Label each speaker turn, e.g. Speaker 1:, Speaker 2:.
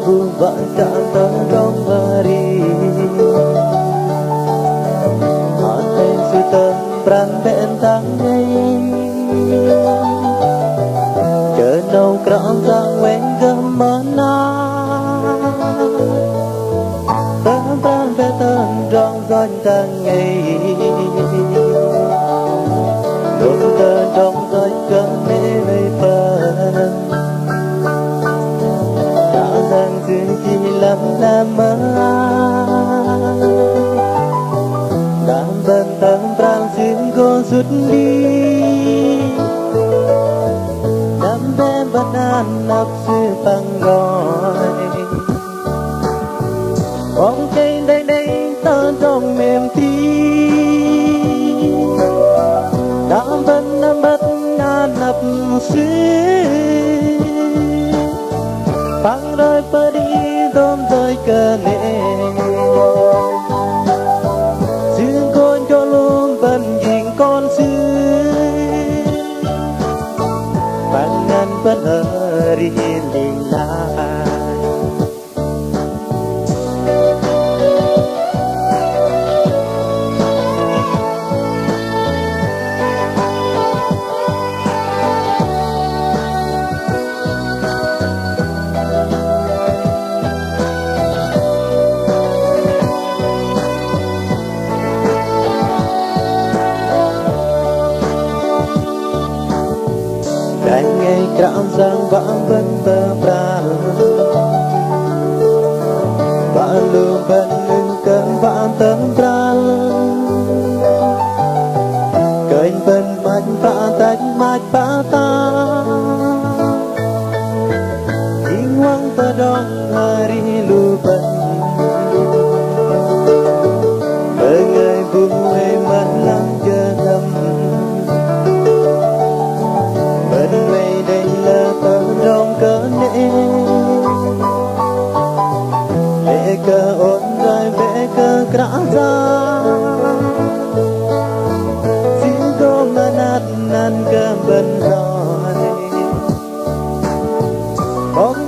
Speaker 1: vu vạn cả tơ rong hari ate su tơ prang ben tang ngay chờ nâu krang tang wen gam mana tơ prang ben tang rong gon tang ngay đôi tơ trong roi cơn mê mây phơ đã đang dừng chỉ làm mơ đam bên tâm prang xin con xuất đi đam bên bất an nắp sư tăng gọi bóng cây đây đây tơ trong mềm tí đam bên nắp bất an nắp sư phang rơi bờ đi đom rơi cờ nệ dương con cho luôn bên nhìn con sư phang ngăn bên ở đi linh lại đánh ngày trạm giang vãng bên tơ pra vãng lưu bên lưng cơn vãng tơ pra kênh bên mạch vã tách mạch vã ta hình hoang tơ đong hari lưu bên người vùng mê mất lăng chờ đâm bên mây đây là tơ rong cỡ nệ lệ cờ ôn rồi vẽ cờ krã ra xin có mà nát nan cờ bên rồi bóng